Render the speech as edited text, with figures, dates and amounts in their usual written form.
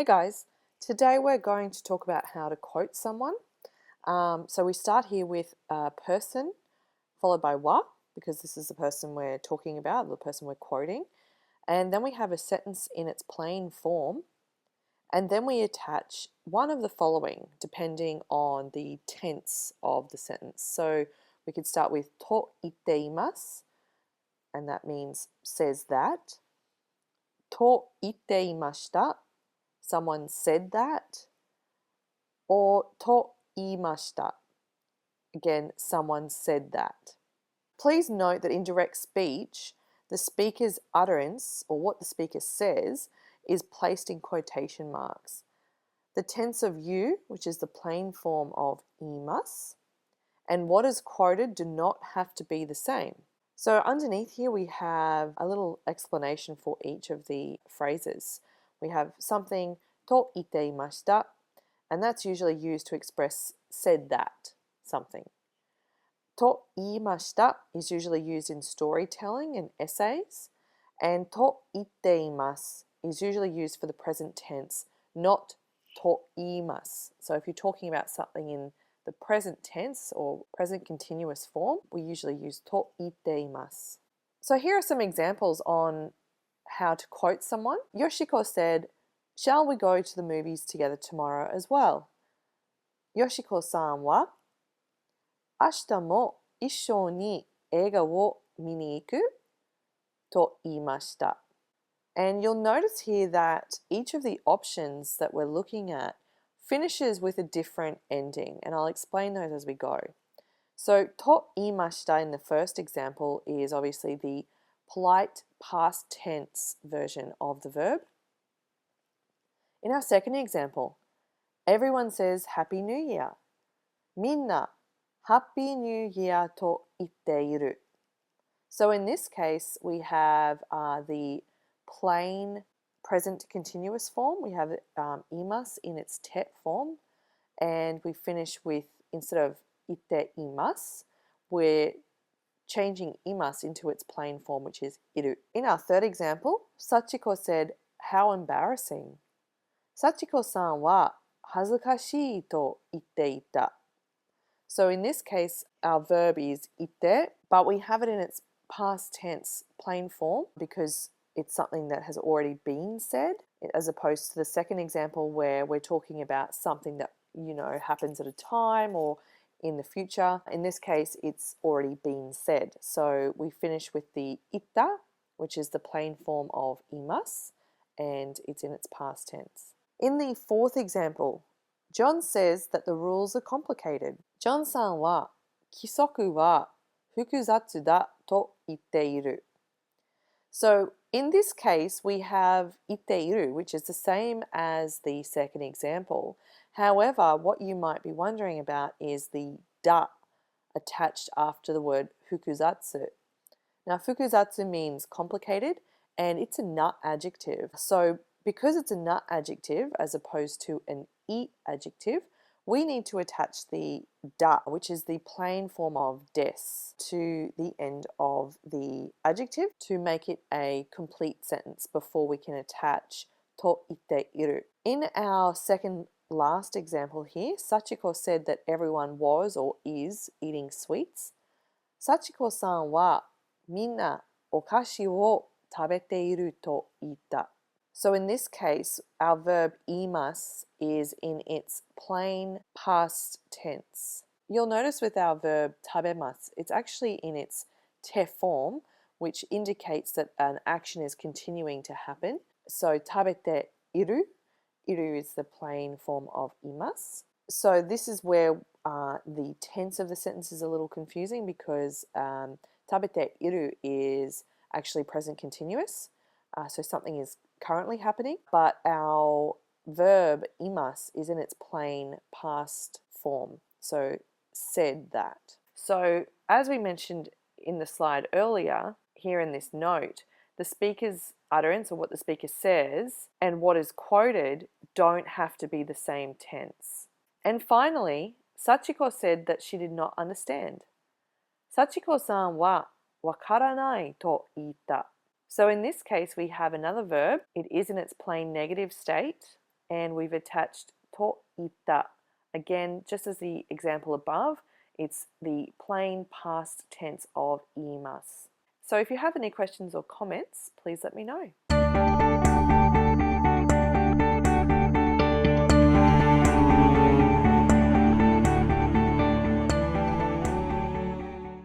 Hey guys, today we're going to talk about how to quote someone. So we start here with a person followed by wa, because this is the person we're talking about, the person we're quoting. And then we have a sentence in its plain form. And then we attach one of the following depending on the tense of the sentence. So we could start with to itte imasu, and that means says that. To itte imashita, someone said that. Or to iimashita, again, someone said that. Please note that in direct speech, the speaker's utterance, or what the speaker says, is placed in quotation marks. The tense of you, which is the plain form of iimasu, and what is quoted do not have to be the same. So underneath here we have a little explanation for each of the phrases. We have something to itte imashita, and that's usually used to express said that something. To iimashita is usually used in storytelling and essays, and to itte imasu is usually used for the present tense, not to iimasu. So if you're talking about something in the present tense or present continuous form, we usually use to itte imasu. So here are some examples on how to quote someone. Yoshiko said, "Shall we go to the movies together tomorrow as well?" Yoshiko-san wa, "Ashita mo issho ni eiga wo mini iku?" to iimashita. And you'll notice here that each of the options that we're looking at finishes with a different ending, and I'll explain those as we go. So to iimashita in the first example is obviously the polite past tense version of the verb. In our second example, everyone says Happy New Year. Minna, Happy New Year to itteiru. So in this case, we have the plain present continuous form. We have imasu in its te form, and we finish with, instead of itte imasu, we're changing imasu into its plain form, which is iru. In our third example, Sachiko said, "How embarrassing." Sachiko-san wa hazukashii to itte ita. So in this case, our verb is itte, but we have it in its past tense plain form because it's something that has already been said, as opposed to the second example where we're talking about something that, happens at a time or in the future. In this case, it's already been said. So we finish with the ita, which is the plain form of imasu, and it's in its past tense. In the fourth example, John says that the rules are complicated. John-san wa kisoku wa fukuzatsu da to itteiru. So in this case, we have itteiru, which is the same as the second example. However, what you might be wondering about is the da attached after the word fukuzatsu. Now, fukuzatsu means complicated, and it's a na adjective. So because it's a na adjective as opposed to an I adjective, we need to attach the da, which is the plain form of des, to the end of the adjective to make it a complete sentence before we can attach to itteiru. In our second last example here, Sachiko said that everyone was or is eating sweets. Sachiko-san wa minna okashi wo tabeteiru to ita. So in this case, our verb iimasu is in its plain past tense. You'll notice with our verb tabemasu, it's actually in its te form, which indicates that an action is continuing to happen. So tabete iru is the plain form of iimasu. So this is where the tense of the sentence is a little confusing because tabete iru is actually present continuous. So something is currently happening, but our verb iimasu is in its plain past form. So said that. So as we mentioned in the slide earlier, here in this note, the speaker's utterance, or what the speaker says, and what is quoted don't have to be the same tense. And finally, Sachiko said that she did not understand. Sachiko-san wa wakaranai to ita. So in this case, we have another verb. It is in its plain negative state, and we've attached to ita. Again, just as the example above, it's the plain past tense of 言います. So if you have any questions or comments, please let me know.